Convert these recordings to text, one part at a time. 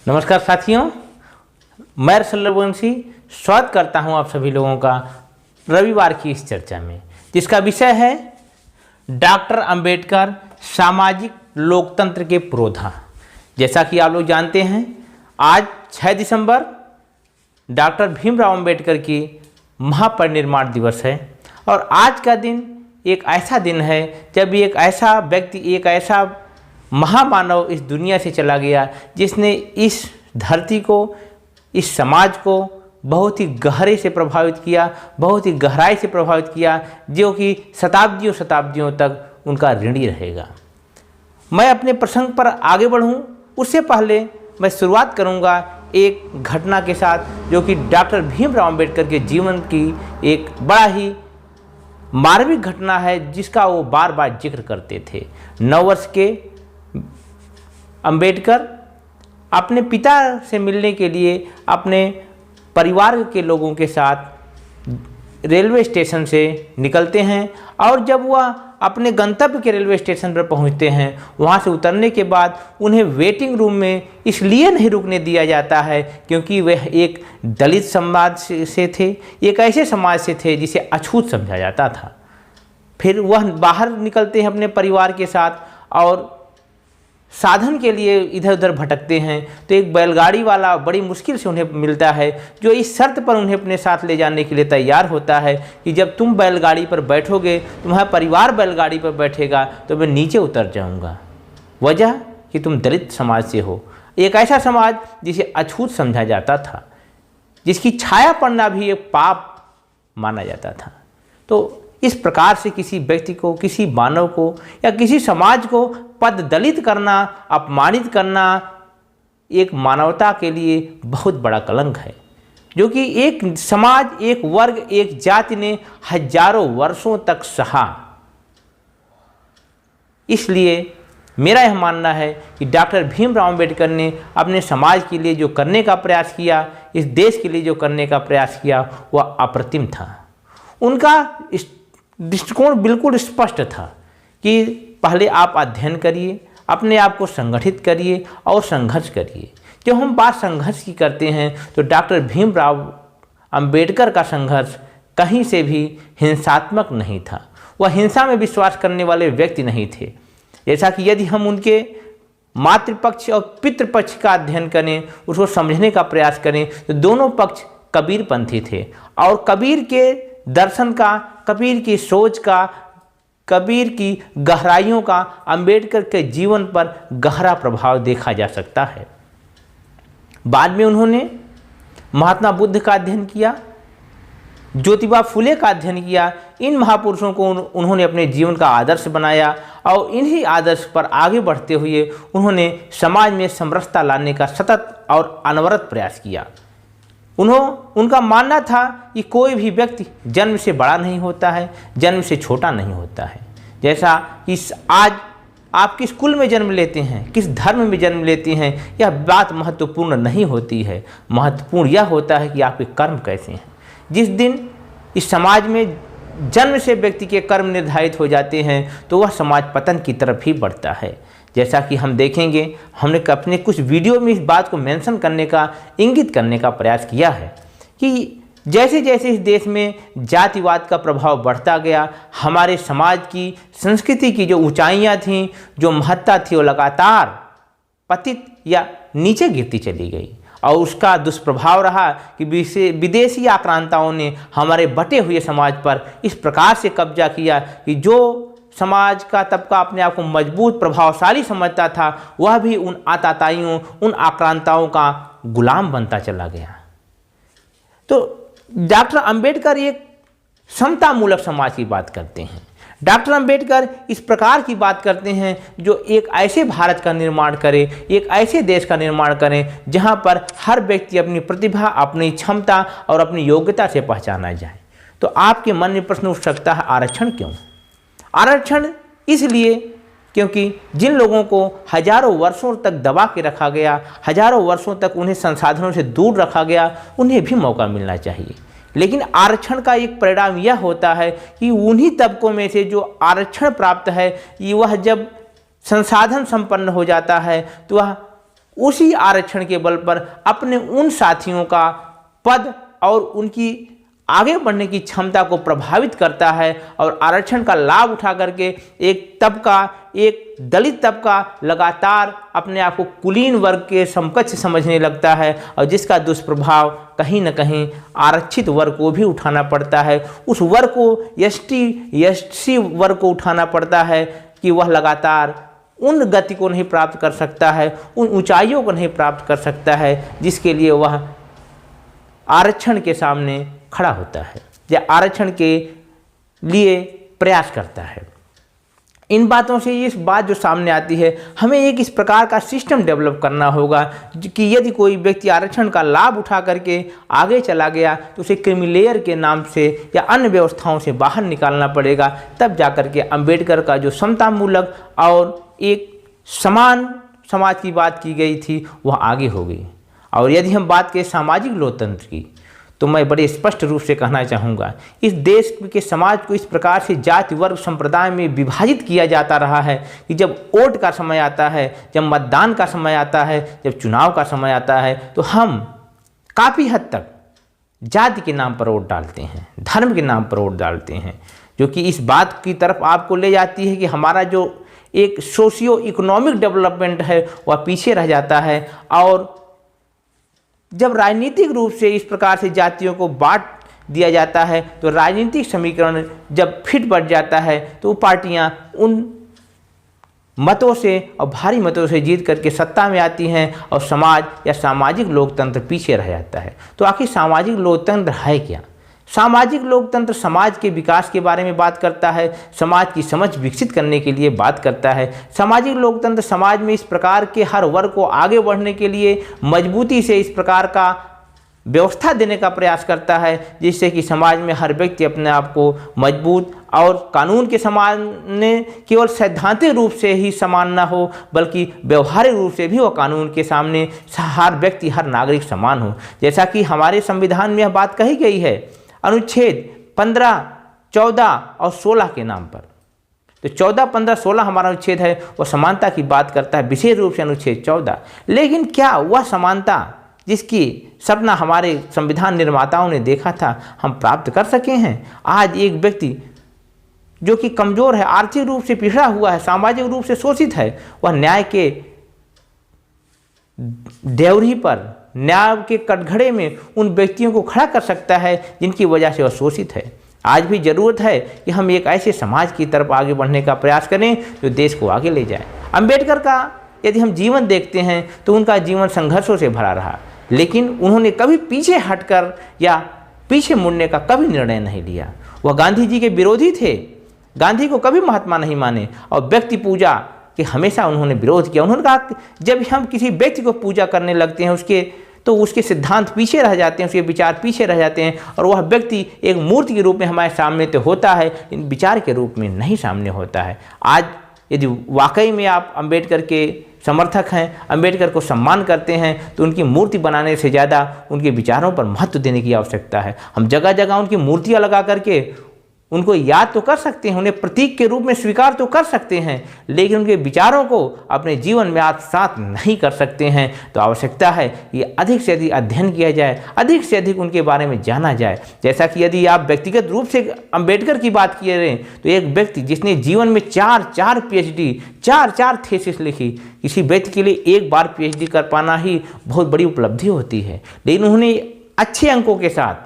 नमस्कार साथियों, मैं रसलवंशी स्वागत करता हूं आप सभी लोगों का रविवार की इस चर्चा में, जिसका विषय है डॉक्टर अंबेडकर सामाजिक लोकतंत्र के पुरोधा। जैसा कि आप लोग जानते हैं, आज 6 दिसंबर डॉक्टर भीमराव अंबेडकर की महापरिनिर्वाण दिवस है और आज का दिन एक ऐसा दिन है जब एक ऐसा व्यक्ति, एक ऐसा महामानव इस दुनिया से चला गया जिसने इस धरती को, इस समाज को बहुत ही गहरे से प्रभावित किया, बहुत ही गहराई से प्रभावित किया, जो कि शताब्दियों शताब्दियों तक उनका ऋणी रहेगा। मैं अपने प्रसंग पर आगे बढ़ूं उससे पहले मैं शुरुआत करूंगा एक घटना के साथ, जो कि डॉक्टर भीमराव अंबेडकर के जीवन की एक बड़ा ही मार्मिक घटना है, जिसका वो बार बार जिक्र करते थे। 9 वर्ष के अंबेडकर अपने पिता से मिलने के लिए अपने परिवार के लोगों के साथ रेलवे स्टेशन से निकलते हैं और जब वह अपने गंतव्य के रेलवे स्टेशन पर पहुंचते हैं, वहां से उतरने के बाद उन्हें वेटिंग रूम में इसलिए नहीं रुकने दिया जाता है क्योंकि वह एक दलित समाज से थे, एक ऐसे समाज से थे जिसे अछूत समझा जाता था। फिर वह बाहर निकलते हैं अपने परिवार के साथ और साधन के लिए इधर उधर भटकते हैं, तो एक बैलगाड़ी वाला बड़ी मुश्किल से उन्हें मिलता है, जो इस शर्त पर उन्हें अपने साथ ले जाने के लिए तैयार होता है कि जब तुम बैलगाड़ी पर बैठोगे, तुम्हारा परिवार बैलगाड़ी पर बैठेगा तो मैं नीचे उतर जाऊंगा। वजह कि तुम दलित समाज से हो, एक ऐसा समाज जिसे अछूत समझा जाता था, जिसकी छाया पड़ना भी एक पाप माना जाता था। तो इस प्रकार से किसी व्यक्ति को, किसी मानव को या किसी समाज को पद दलित करना, अपमानित करना एक मानवता के लिए बहुत बड़ा कलंक है, जो कि एक समाज, एक वर्ग, एक जाति ने हजारों वर्षों तक सहा। इसलिए मेरा यह मानना है कि डॉक्टर भीमराव अंबेडकर ने अपने समाज के लिए जो करने का प्रयास किया, इस देश के लिए जो करने का प्रयास किया, वह अप्रतिम था। उनका दृष्टिकोण बिल्कुल स्पष्ट था कि पहले आप अध्ययन करिए, अपने आप को संगठित करिए और संघर्ष करिए। जब हम बात संघर्ष की करते हैं तो डॉक्टर भीमराव अंबेडकर का संघर्ष कहीं से भी हिंसात्मक नहीं था। वह हिंसा में विश्वास करने वाले व्यक्ति नहीं थे। जैसा कि यदि हम उनके मातृपक्ष और पितृपक्ष का अध्ययन करें, उसको समझने का प्रयास करें, तो दोनों पक्ष कबीरपंथी थे और कबीर के दर्शन का, कबीर की सोच का, कबीर की गहराइयों का अंबेडकर के जीवन पर गहरा प्रभाव देखा जा सकता है। बाद में उन्होंने महात्मा बुद्ध का अध्ययन किया, ज्योतिबा फुले का अध्ययन किया। इन महापुरुषों को उन्होंने अपने जीवन का आदर्श बनाया और इन्हीं आदर्श पर आगे बढ़ते हुए उन्होंने समाज में समरसता लाने का सतत और अनवरत प्रयास किया। उनका मानना था कि कोई भी व्यक्ति जन्म से बड़ा नहीं होता है, जन्म से छोटा नहीं होता है। जैसा कि आज आप किस कुल में जन्म लेते हैं, किस धर्म में जन्म लेते हैं, यह बात महत्वपूर्ण नहीं होती है। महत्वपूर्ण यह होता है कि आपके कर्म कैसे हैं। जिस दिन इस समाज में जन्म से व्यक्ति के कर्म निर्धारित हो जाते हैं तो वह समाज पतन की तरफ ही बढ़ता है। जैसा कि हम देखेंगे, हमने अपने कुछ वीडियो में इस बात को मेंशन करने का, इंगित करने का प्रयास किया है कि जैसे जैसे इस देश में जातिवाद का प्रभाव बढ़ता गया, हमारे समाज की, संस्कृति की जो ऊंचाइयां थीं, जो महत्ता थी, वो लगातार पतित या नीचे गिरती चली गई। और उसका दुष्प्रभाव रहा कि विदेशी आक्रांताओं ने हमारे बटे हुए समाज पर इस प्रकार से कब्जा किया कि जो समाज का तबका अपने आप को मजबूत, प्रभावशाली समझता था, वह भी उन आताताइयों, उन आक्रांताओं का गुलाम बनता चला गया। तो डॉक्टर अंबेडकर एक समतामूलक समाज की बात करते हैं। डॉक्टर अंबेडकर इस प्रकार की बात करते हैं जो एक ऐसे भारत का निर्माण करे, एक ऐसे देश का निर्माण करें जहां पर हर व्यक्ति अपनी प्रतिभा, अपनी क्षमता और अपनी योग्यता से पहचाना जाए। तो आपके मन में प्रश्न उठ सकता है, आरक्षण क्यों? आरक्षण इसलिए क्योंकि जिन लोगों को हजारों वर्षों तक दबा के रखा गया, हजारों वर्षों तक उन्हें संसाधनों से दूर रखा गया, उन्हें भी मौका मिलना चाहिए। लेकिन आरक्षण का एक परिणाम यह होता है कि उन्हीं तबकों में से जो आरक्षण प्राप्त है, वह जब संसाधन संपन्न हो जाता है तो वह उसी आरक्षण के बल पर अपने उन साथियों का पद और उनकी आगे बढ़ने की क्षमता को प्रभावित करता है और आरक्षण का लाभ उठा करके एक तबका, एक दलित तबका लगातार अपने आप को कुलीन वर्ग के समकक्ष समझने लगता है और जिसका दुष्प्रभाव कहीं न कहीं आरक्षित वर्ग को भी उठाना पड़ता है। उस वर्ग को एससी वर्ग को उठाना पड़ता है कि वह लगातार उन गति को नहीं प्राप्त कर सकता है, उन ऊंचाइयों को नहीं प्राप्त कर सकता है जिसके लिए वह आरक्षण के सामने खड़ा होता है या आरक्षण के लिए प्रयास करता है। इन बातों से इस बात जो सामने आती है, हमें एक इस प्रकार का सिस्टम डेवलप करना होगा कि यदि कोई व्यक्ति आरक्षण का लाभ उठा करके आगे चला गया तो उसे क्रीमी के नाम से या अन्य व्यवस्थाओं से बाहर निकालना पड़ेगा, तब जाकर के अंबेडकर का जो समतामूलक और एक समान समाज की बात की गई थी वह आगे हो गई। और यदि हम बात करें सामाजिक लोकतंत्र की, तो मैं बड़े स्पष्ट रूप से कहना चाहूँगा, इस देश के समाज को इस प्रकार से जाति वर्ग संप्रदाय में विभाजित किया जाता रहा है कि जब वोट का समय आता है, जब मतदान का समय आता है, जब चुनाव का समय आता है, तो हम काफ़ी हद तक जाति के नाम पर वोट डालते हैं, धर्म के नाम पर वोट डालते हैं, जो कि इस बात की तरफ आपको ले जाती है कि हमारा जो एक सोशियो इकोनॉमिक डेवलपमेंट है वह पीछे रह जाता है। और जब राजनीतिक रूप से इस प्रकार से जातियों को बांट दिया जाता है तो राजनीतिक समीकरण जब फिट बढ़ जाता है तो पार्टियां उन मतों से और भारी मतों से जीत करके सत्ता में आती हैं और समाज या सामाजिक लोकतंत्र पीछे रह जाता है। तो आखिर सामाजिक लोकतंत्र है क्या? सामाजिक लोकतंत्र समाज के विकास के बारे में बात करता है, समाज की समझ विकसित करने के लिए बात करता है। सामाजिक लोकतंत्र समाज में इस प्रकार के हर वर्ग को आगे बढ़ने के लिए मजबूती से इस प्रकार का व्यवस्था देने का प्रयास करता है जिससे कि समाज में हर व्यक्ति अपने आप को मजबूत और कानून के सामने केवल सैद्धांतिक रूप से ही समान न हो बल्कि व्यवहारिक रूप से भी वह कानून के सामने हर व्यक्ति, हर नागरिक समान हो। जैसा कि हमारे संविधान में यह बात कही गई है अनुच्छेद 15, 14 और 16 के नाम पर। तो 14, 15, 16 हमारा अनुच्छेद है, वह समानता की बात करता है, विशेष रूप से अनुच्छेद 14। लेकिन क्या वह समानता जिसकी सपना हमारे संविधान निर्माताओं ने देखा था हम प्राप्त कर सके हैं? आज एक व्यक्ति जो कि कमज़ोर है, आर्थिक रूप से पिछड़ा हुआ है, सामाजिक रूप से शोषित है, वह न्याय के ड्योढ़ी पर, न्याय के कटघरे में उन व्यक्तियों को खड़ा कर सकता है जिनकी वजह से वह शोषित है। आज भी ज़रूरत है कि हम एक ऐसे समाज की तरफ आगे बढ़ने का प्रयास करें जो देश को आगे ले जाए। अंबेडकर का यदि हम जीवन देखते हैं तो उनका जीवन संघर्षों से भरा रहा, लेकिन उन्होंने कभी पीछे हटकर या पीछे मुड़ने का कभी निर्णय नहीं लिया। वह गांधी जी के विरोधी थे, गांधी को कभी महात्मा नहीं माने और व्यक्ति पूजा के हमेशा उन्होंने विरोध किया। उन्होंने कहा जब हम किसी व्यक्ति को पूजा करने लगते हैं उसके सिद्धांत पीछे रह जाते हैं, उसके विचार पीछे रह जाते हैं और वह व्यक्ति एक मूर्ति के रूप में हमारे सामने तो होता है लेकिन विचार के रूप में नहीं सामने होता है। आज यदि वाकई में आप अंबेडकर के समर्थक हैं, अंबेडकर को सम्मान करते हैं, तो उनकी मूर्ति बनाने से ज़्यादा उनके विचारों पर महत्व देने की आवश्यकता है। हम जगह जगह उनकी मूर्तियाँ लगा करके उनको याद तो कर सकते हैं, उन्हें प्रतीक के रूप में स्वीकार तो कर सकते हैं, लेकिन उनके विचारों को अपने जीवन में आत्मसात नहीं कर सकते हैं। तो आवश्यकता है कि अधिक से अधिक अध्ययन किया जाए, अधिक से अधिक उनके बारे में जाना जाए। जैसा कि यदि आप व्यक्तिगत रूप से अंबेडकर की बात किए रहे तो एक व्यक्ति जिसने जीवन में 4 PhD, 4 थीसिस लिखी, किसी व्यक्ति के लिए एक बार PhD कर पाना ही बहुत बड़ी उपलब्धि होती है। लेकिन उन्होंने अच्छे अंकों के साथ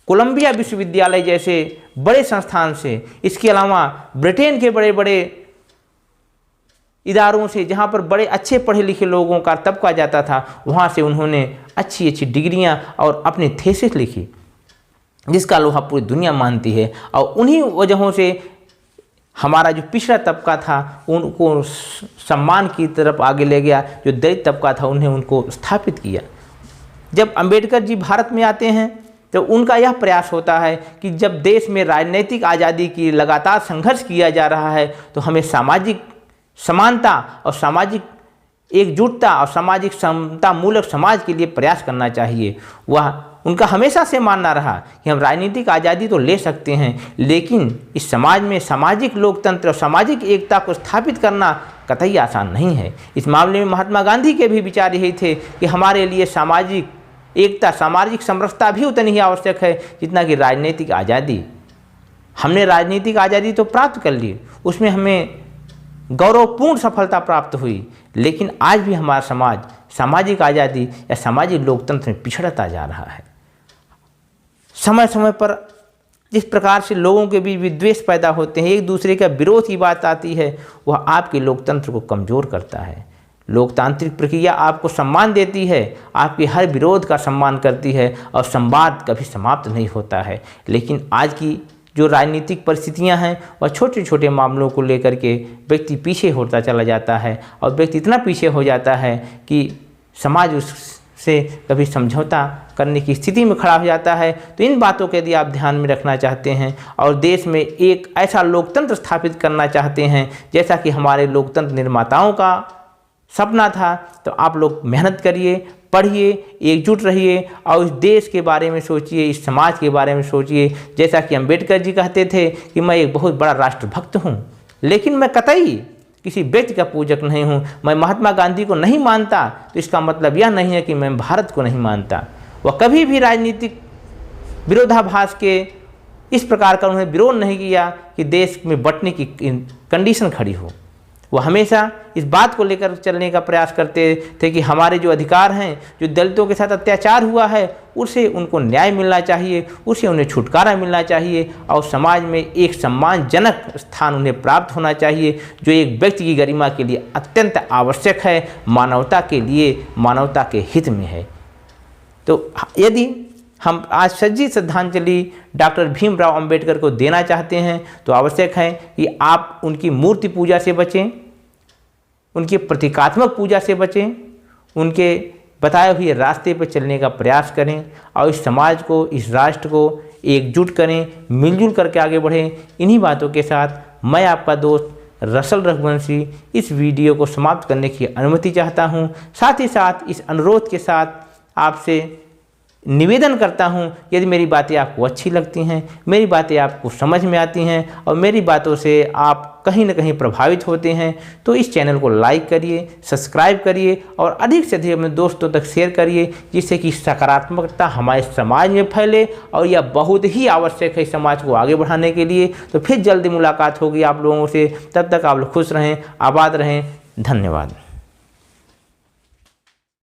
कोलंबिया विश्वविद्यालय जैसे बड़े संस्थान से, इसके अलावा ब्रिटेन के बड़े बड़े इदारों से जहाँ पर बड़े अच्छे पढ़े लिखे लोगों का तबका जाता था, वहाँ से उन्होंने अच्छी अच्छी डिग्रियाँ और अपनी थीसिस लिखी जिसका लोहा पूरी दुनिया मानती है। और उन्हीं वजहों से हमारा जो पिछड़ा तबका था उनको सम्मान की तरफ आगे ले गया, जो दलित तबका था उन्हें उनको स्थापित किया। जब अंबेडकर जी भारत में आते हैं तो उनका यह प्रयास होता है कि जब देश में राजनीतिक आज़ादी की लगातार संघर्ष किया जा रहा है तो हमें सामाजिक समानता और सामाजिक एकजुटता और सामाजिक समतामूलक समाज के लिए प्रयास करना चाहिए। वह उनका हमेशा से मानना रहा कि हम राजनीतिक आज़ादी तो ले सकते हैं, लेकिन इस समाज में सामाजिक लोकतंत्र और सामाजिक एकता को स्थापित करना कतई आसान नहीं है। इस मामले में महात्मा गांधी के भी विचार यही थे कि हमारे लिए सामाजिक एकता, सामाजिक समरसता भी उतनी ही आवश्यक है जितना कि राजनीतिक आज़ादी। हमने राजनीतिक आज़ादी तो प्राप्त कर ली, उसमें हमें गौरवपूर्ण सफलता प्राप्त हुई, लेकिन आज भी हमारा समाज सामाजिक आज़ादी या सामाजिक लोकतंत्र में पिछड़ता जा रहा है। समय समय पर जिस प्रकार से लोगों के बीच विद्वेष पैदा होते हैं, एक दूसरे का विरोध की बात आती है, वह आपके लोकतंत्र को कमज़ोर करता है। लोकतांत्रिक प्रक्रिया आपको सम्मान देती है, आपके हर विरोध का सम्मान करती है और संवाद कभी समाप्त नहीं होता है। लेकिन आज की जो राजनीतिक परिस्थितियां हैं वह छोटे छोटे मामलों को लेकर के व्यक्ति पीछे होता चला जाता है और व्यक्ति इतना पीछे हो जाता है कि समाज उससे कभी समझौता करने की स्थिति में खड़ा हो जाता है। तो इन बातों को यदि आप ध्यान में रखना चाहते हैं और देश में एक ऐसा लोकतंत्र स्थापित करना चाहते हैं जैसा कि हमारे लोकतंत्र निर्माताओं का सपना था, तो आप लोग मेहनत करिए, पढ़िए, एकजुट रहिए और इस देश के बारे में सोचिए, इस समाज के बारे में सोचिए। जैसा कि अम्बेडकर जी कहते थे कि मैं एक बहुत बड़ा राष्ट्रभक्त हूँ, लेकिन मैं कतई किसी व्यक्ति का पूजक नहीं हूँ। मैं महात्मा गांधी को नहीं मानता तो इसका मतलब यह नहीं है कि मैं भारत को नहीं मानता। वह कभी भी राजनीतिक विरोधाभास के इस प्रकार का उन्होंने विरोध नहीं किया कि देश में बंटने की कंडीशन खड़ी हो। वो हमेशा इस बात को लेकर चलने का प्रयास करते थे कि हमारे जो अधिकार हैं, जो दलितों के साथ अत्याचार हुआ है, उसे उनको न्याय मिलना चाहिए, उसे उन्हें छुटकारा मिलना चाहिए और समाज में एक सम्मानजनक स्थान उन्हें प्राप्त होना चाहिए, जो एक व्यक्ति की गरिमा के लिए अत्यंत आवश्यक है, मानवता के लिए, मानवता के हित में है। तो यदि हम आज सच्ची श्रद्धांजलि डॉक्टर भीमराव अंबेडकर को देना चाहते हैं तो आवश्यक है कि आप उनकी मूर्ति पूजा से बचें, उनकी प्रतीकात्मक पूजा से बचें, उनके बताए हुए रास्ते पर चलने का प्रयास करें और इस समाज को, इस राष्ट्र को एकजुट करें, मिलजुल करके आगे बढ़ें। इन्हीं बातों के साथ मैं आपका दोस्त रसल रघुवंशी इस वीडियो को समाप्त करने की अनुमति चाहता हूँ। साथ ही साथ इस अनुरोध के साथ आपसे निवेदन करता हूं, यदि मेरी बातें आपको अच्छी लगती हैं, मेरी बातें आपको समझ में आती हैं और मेरी बातों से आप कहीं ना कहीं प्रभावित होते हैं, तो इस चैनल को लाइक करिए, सब्सक्राइब करिए और अधिक से अधिक अपने दोस्तों तक शेयर करिए, जिससे कि सकारात्मकता हमारे समाज में फैले और यह बहुत ही आवश्यक है समाज को आगे बढ़ाने के लिए। तो फिर जल्दी मुलाकात होगी आप लोगों से, तब तक आप लोग खुश रहें, आबाद रहें। धन्यवाद।